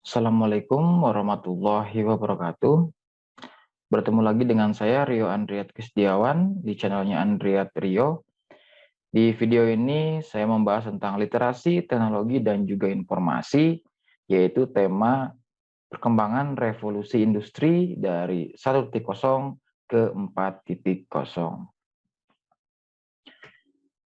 Assalamualaikum warahmatullahi wabarakatuh. Bertemu lagi dengan saya Rio Andriat Krisdiawan di channelnya Andriat Rio. Di video ini saya membahas tentang literasi, teknologi, dan juga informasi, yaitu tema perkembangan revolusi industri dari 1.0 ke 4.0.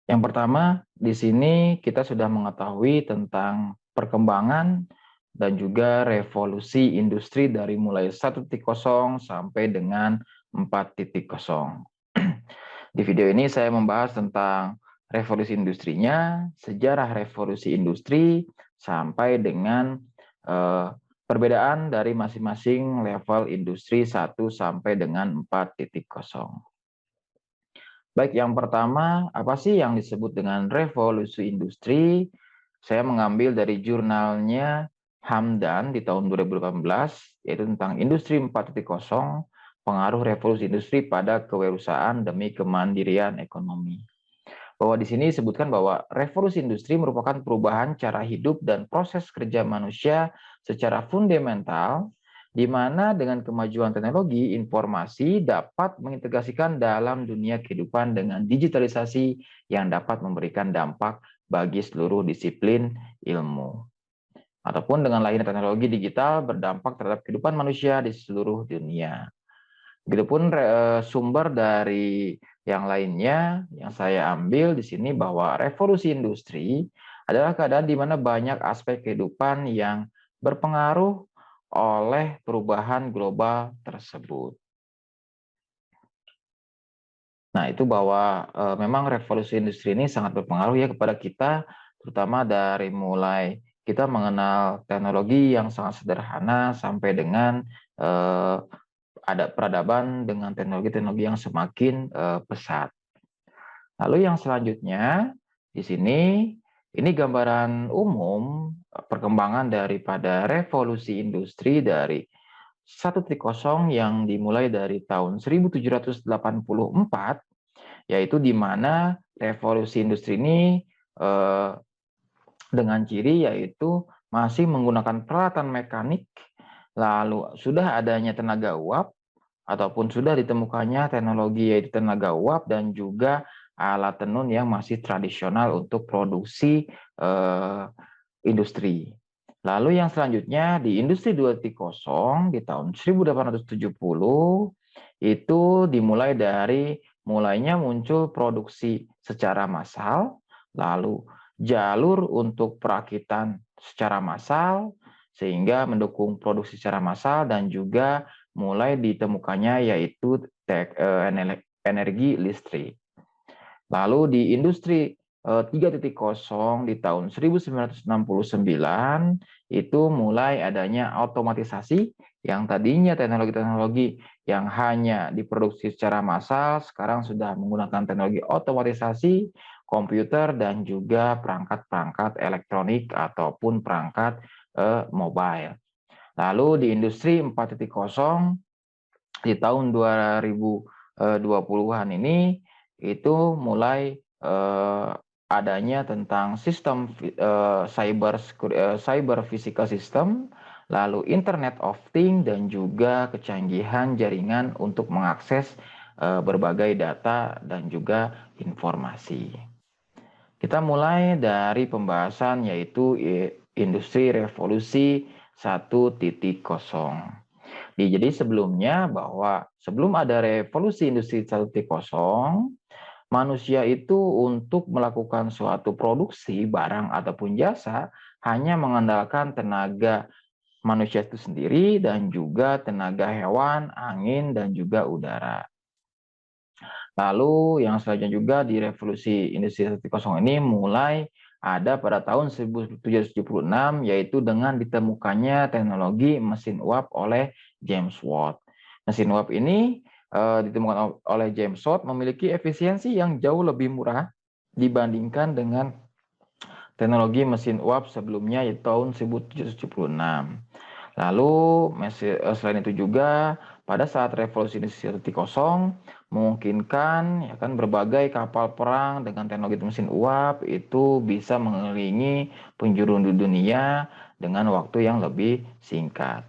Yang pertama, di sini kita sudah mengetahui tentang perkembangan dan juga revolusi industri dari mulai 1.0 sampai dengan 4.0. Di video ini saya membahas tentang revolusi industrinya, sejarah revolusi industri, sampai dengan perbedaan dari masing-masing level industri 1 sampai dengan 4.0. Baik, yang pertama, apa sih yang disebut dengan revolusi industri? Saya mengambil dari jurnalnya Hamdan di tahun 2018, yaitu tentang Industri 4.0, pengaruh revolusi industri pada kewirausahaan demi kemandirian ekonomi. Bahwa di sini disebutkan bahwa revolusi industri merupakan perubahan cara hidup dan proses kerja manusia secara fundamental, di mana dengan kemajuan teknologi, informasi dapat mengintegrasikan dalam dunia kehidupan dengan digitalisasi yang dapat memberikan dampak bagi seluruh disiplin ilmu. Ataupun dengan lahirnya teknologi digital berdampak terhadap kehidupan manusia di seluruh dunia. Begitupun sumber dari yang lainnya yang saya ambil di sini bahwa revolusi industri adalah keadaan di mana banyak aspek kehidupan yang berpengaruh oleh perubahan global tersebut. Nah, itu bahwa memang revolusi industri ini sangat berpengaruh ya kepada kita, terutama dari mulai kita mengenal teknologi yang sangat sederhana sampai dengan ada peradaban dengan teknologi-teknologi yang semakin pesat. Lalu yang selanjutnya di sini ini gambaran umum perkembangan daripada revolusi industri dari 1.0 yang dimulai dari tahun 1784, yaitu di mana revolusi industri ini dengan ciri yaitu masih menggunakan peralatan mekanik, lalu sudah adanya tenaga uap, ataupun sudah ditemukannya teknologi yaitu tenaga uap dan juga alat tenun yang masih tradisional untuk produksi industri. Lalu yang selanjutnya di industri 2.0 di tahun 1870 itu dimulai dari mulainya muncul produksi secara massal, lalu jalur untuk perakitan secara massal sehingga mendukung produksi secara massal dan juga mulai ditemukannya yaitu energi listrik. Lalu di industri 3.0 di tahun 1969 itu mulai adanya otomatisasi yang tadinya teknologi-teknologi yang hanya diproduksi secara massal sekarang sudah menggunakan teknologi otomatisasi, komputer dan juga perangkat-perangkat elektronik ataupun perangkat mobile. Lalu di industri 4.0 di tahun 2020-an ini itu mulai adanya tentang sistem cyber physical system, lalu Internet of Things dan juga kecanggihan jaringan untuk mengakses berbagai data dan juga informasi. Kita mulai dari pembahasan yaitu industri revolusi 1.0. Jadi sebelumnya bahwa sebelum ada revolusi industri 1.0, manusia itu untuk melakukan suatu produksi barang ataupun jasa hanya mengandalkan tenaga manusia itu sendiri dan juga tenaga hewan, angin, dan juga udara. Lalu yang selanjutnya juga di revolusi industri 1.0 ini mulai ada pada tahun 1776 yaitu dengan ditemukannya teknologi mesin uap oleh James Watt. Mesin uap ini ditemukan oleh James Watt memiliki efisiensi yang jauh lebih murah dibandingkan dengan teknologi mesin uap sebelumnya yaitu tahun 1776. Lalu selain itu juga pada saat revolusi industri 1.0 memungkinkan ya kan berbagai kapal perang dengan teknologi mesin uap itu bisa mengelilingi penjuru dunia dengan waktu yang lebih singkat.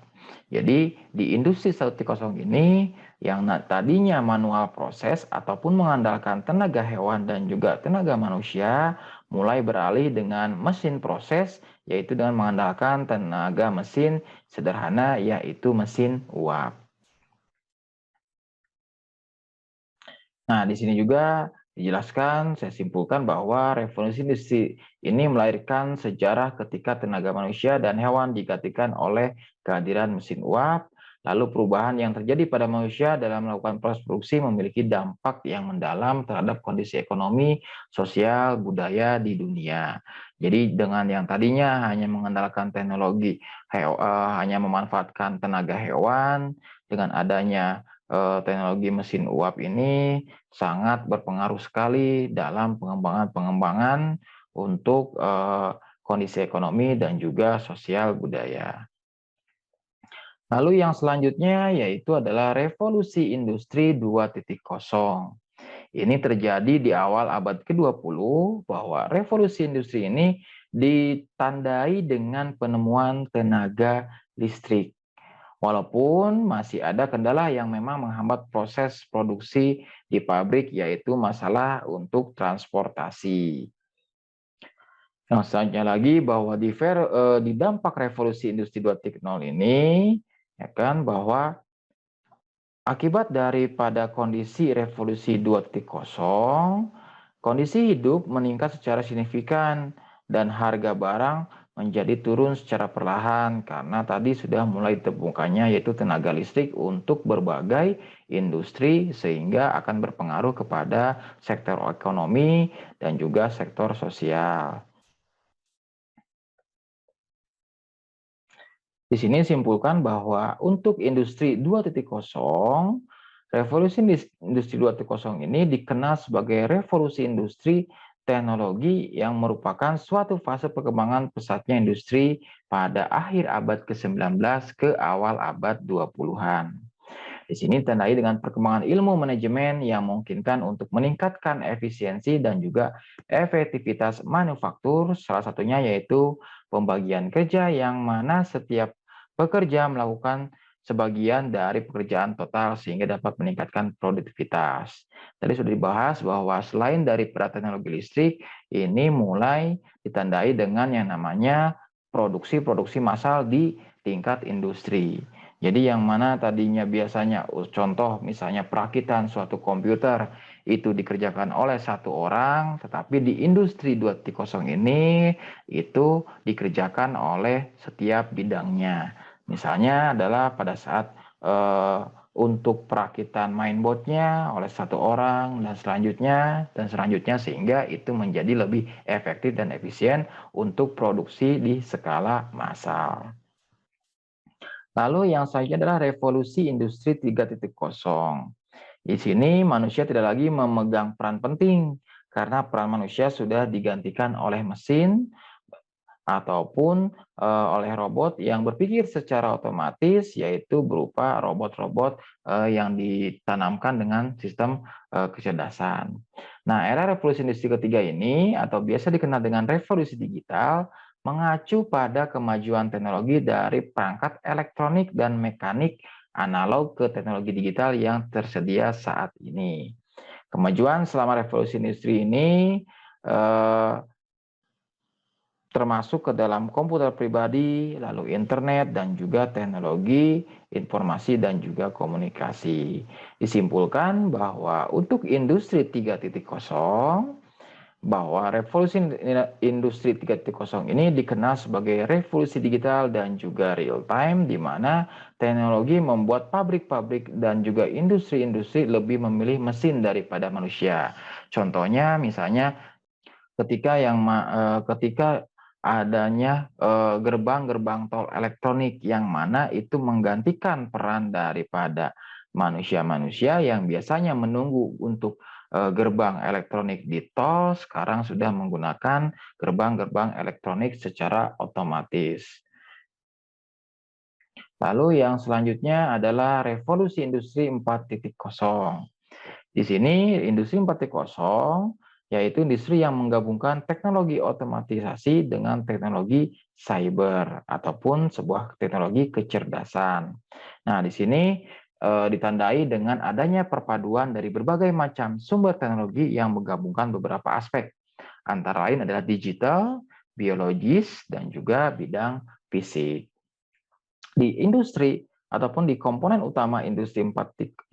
Jadi di industri 1.0 ini yang tadinya manual proses ataupun mengandalkan tenaga hewan dan juga tenaga manusia mulai beralih dengan mesin proses, yaitu dengan mengandalkan tenaga mesin sederhana yaitu mesin uap. Nah, di sini juga dijelaskan, saya simpulkan bahwa revolusi industri ini melahirkan sejarah ketika tenaga manusia dan hewan digantikan oleh kehadiran mesin uap, lalu perubahan yang terjadi pada manusia dalam melakukan proses produksi memiliki dampak yang mendalam terhadap kondisi ekonomi, sosial, budaya di dunia. Jadi dengan yang tadinya hanya mengandalkan teknologi, hanya memanfaatkan tenaga hewan, dengan adanya teknologi mesin uap ini sangat berpengaruh sekali dalam pengembangan-pengembangan untuk kondisi ekonomi dan juga sosial budaya. Lalu yang selanjutnya yaitu adalah revolusi industri 2.0. Ini terjadi di awal abad ke-20 bahwa revolusi industri ini ditandai dengan penemuan tenaga listrik. Walaupun masih ada kendala yang memang menghambat proses produksi di pabrik, yaitu masalah untuk transportasi. Yang selanjutnya lagi bahwa di dampak revolusi industri 2.0 ini, ya kan, bahwa akibat daripada kondisi revolusi 2.0, kondisi hidup meningkat secara signifikan dan harga barang menjadi turun secara perlahan karena tadi sudah mulai ditemukannya yaitu tenaga listrik untuk berbagai industri sehingga akan berpengaruh kepada sektor ekonomi dan juga sektor sosial. Di sini simpulkan bahwa untuk industri 2.0, revolusi industri 2.0 ini dikenal sebagai revolusi industri teknologi yang merupakan suatu fase perkembangan pesatnya industri pada akhir abad ke-19 ke awal abad 20-an. Di sini ditandai dengan perkembangan ilmu manajemen yang memungkinkan untuk meningkatkan efisiensi dan juga efektivitas manufaktur, salah satunya yaitu pembagian kerja yang mana setiap pekerja melakukan sebagian dari pekerjaan total sehingga dapat meningkatkan produktivitas. Tadi sudah dibahas bahwa selain dari teknologi listrik, ini mulai ditandai dengan yang namanya produksi-produksi massal di tingkat industri. Jadi yang mana tadinya biasanya contoh misalnya perakitan suatu komputer itu dikerjakan oleh satu orang, tetapi di industri 2.0 ini itu dikerjakan oleh setiap bidangnya. Misalnya adalah pada saat untuk perakitan mainboardnya oleh satu orang dan selanjutnya sehingga itu menjadi lebih efektif dan efisien untuk produksi di skala massal. Lalu yang selanjutnya adalah revolusi industri 3.0. Di sini manusia tidak lagi memegang peran penting karena peran manusia sudah digantikan oleh mesin ataupun oleh robot yang berpikir secara otomatis, yaitu berupa robot-robot yang ditanamkan dengan sistem kecerdasan. Nah, era revolusi industri ketiga ini atau biasa dikenal dengan revolusi digital mengacu pada kemajuan teknologi dari perangkat elektronik dan mekanik analog ke teknologi digital yang tersedia saat ini. Kemajuan selama revolusi industri ini termasuk ke dalam komputer pribadi, lalu internet, dan juga teknologi informasi dan juga komunikasi. Disimpulkan bahwa untuk industri 3.0, bahwa revolusi industri 3.0 ini dikenal sebagai revolusi digital dan juga real time, di mana teknologi membuat pabrik-pabrik dan juga industri-industri lebih memilih mesin daripada manusia. Contohnya misalnya ketika adanya gerbang-gerbang tol elektronik yang mana itu menggantikan peran daripada manusia-manusia yang biasanya menunggu untuk gerbang elektronik di tol, sekarang sudah menggunakan gerbang-gerbang elektronik secara otomatis. Lalu yang selanjutnya adalah revolusi industri 4.0. Di sini industri 4.0 yaitu industri yang menggabungkan teknologi otomatisasi dengan teknologi cyber ataupun sebuah teknologi kecerdasan. Nah, di sini ditandai dengan adanya perpaduan dari berbagai macam sumber teknologi yang menggabungkan beberapa aspek, antara lain adalah digital, biologis, dan juga bidang fisik. Di industri ataupun di komponen utama industri 4.0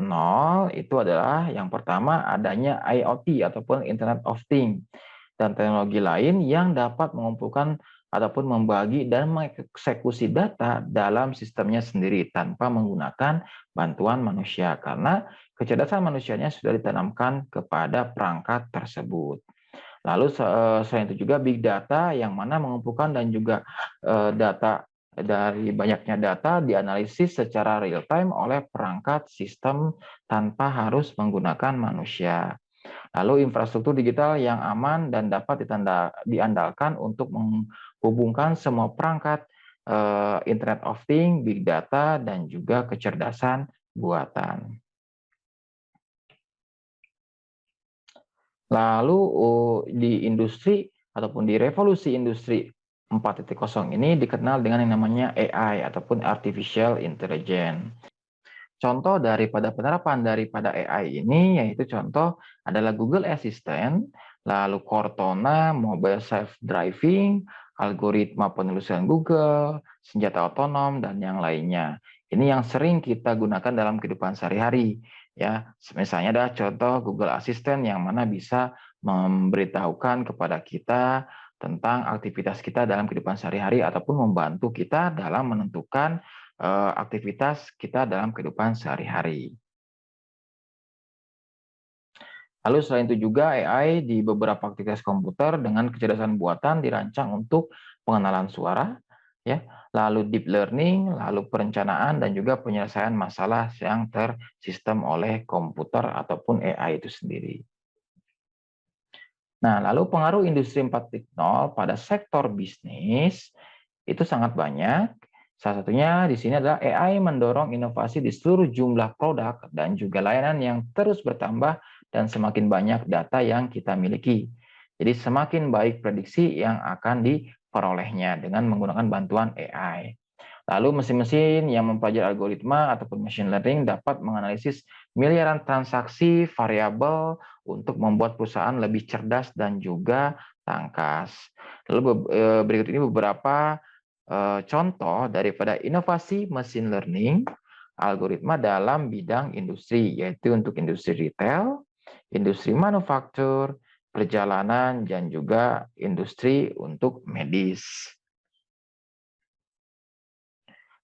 itu adalah yang pertama adanya IoT ataupun Internet of Things dan teknologi lain yang dapat mengumpulkan ataupun membagi dan mengeksekusi data dalam sistemnya sendiri tanpa menggunakan bantuan manusia karena kecerdasan manusianya sudah ditanamkan kepada perangkat tersebut. Lalu selain itu juga big data yang mana mengumpulkan dan juga data dari banyaknya data dianalisis secara real time oleh perangkat sistem tanpa harus menggunakan manusia. Lalu infrastruktur digital yang aman dan dapat diandalkan untuk menghubungkan semua perangkat Internet of Things, big data, dan juga kecerdasan buatan. Lalu di industri ataupun di revolusi industri 4.0 ini dikenal dengan yang namanya AI ataupun Artificial Intelligence. Contoh daripada penerapan daripada AI ini yaitu contoh adalah Google Assistant, lalu Cortana, Mobile Self-Driving, algoritma penelusuran Google, senjata otonom, dan yang lainnya. Ini yang sering kita gunakan dalam kehidupan sehari-hari. Ya, misalnya ada contoh Google Assistant yang mana bisa memberitahukan kepada kita tentang aktivitas kita dalam kehidupan sehari-hari ataupun membantu kita dalam menentukan aktivitas kita dalam kehidupan sehari-hari. Lalu selain itu juga AI di beberapa aktivitas komputer dengan kecerdasan buatan dirancang untuk pengenalan suara, ya, lalu deep learning, lalu perencanaan dan juga penyelesaian masalah yang tersistem oleh komputer ataupun AI itu sendiri. Nah, lalu pengaruh industri 4.0 pada sektor bisnis itu sangat banyak. Salah satunya di sini adalah AI mendorong inovasi di seluruh jumlah produk dan juga layanan yang terus bertambah dan semakin banyak data yang kita miliki. Jadi semakin baik prediksi yang akan diperolehnya dengan menggunakan bantuan AI. Lalu mesin-mesin yang mempelajari algoritma ataupun machine learning dapat menganalisis miliaran transaksi variabel untuk membuat perusahaan lebih cerdas dan juga tangkas. Lalu berikut ini beberapa contoh daripada inovasi machine learning algoritma dalam bidang industri, yaitu untuk industri retail, industri manufaktur, perjalanan, dan juga industri untuk medis.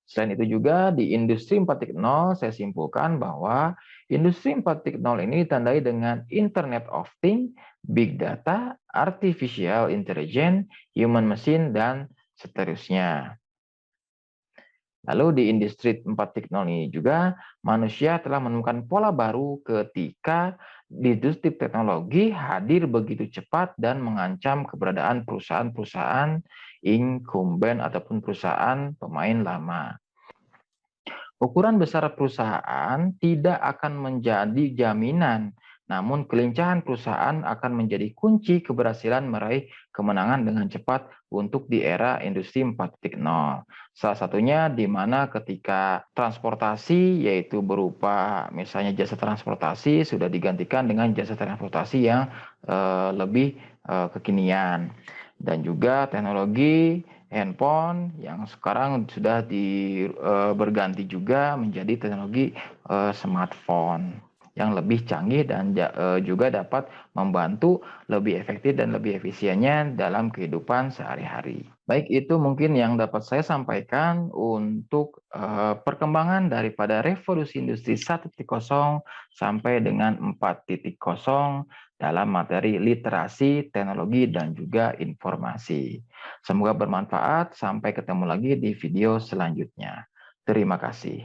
Selain itu juga di industri 4.0 saya simpulkan bahwa industri 4.0 ini ditandai dengan Internet of Things, Big Data, Artificial Intelligence, Human Machine, dan seterusnya. Lalu di industri 4.0 ini juga manusia telah menemukan pola baru ketika industri teknologi hadir begitu cepat dan mengancam keberadaan perusahaan-perusahaan incumbent ataupun perusahaan pemain lama. Ukuran besar perusahaan tidak akan menjadi jaminan, namun kelincahan perusahaan akan menjadi kunci keberhasilan meraih kemenangan dengan cepat untuk di era industri 4.0. Salah satunya di mana ketika transportasi yaitu berupa misalnya jasa transportasi sudah digantikan dengan jasa transportasi yang lebih kekinian. Dan juga teknologi handphone yang sekarang sudah berganti juga menjadi teknologi smartphone yang lebih canggih dan juga dapat membantu lebih efektif dan lebih efisiennya dalam kehidupan sehari-hari. Baik, itu mungkin yang dapat saya sampaikan untuk perkembangan daripada revolusi industri 1.0 sampai dengan 4.0 dalam materi literasi, teknologi, dan juga informasi. Semoga bermanfaat. Sampai ketemu lagi di video selanjutnya. Terima kasih.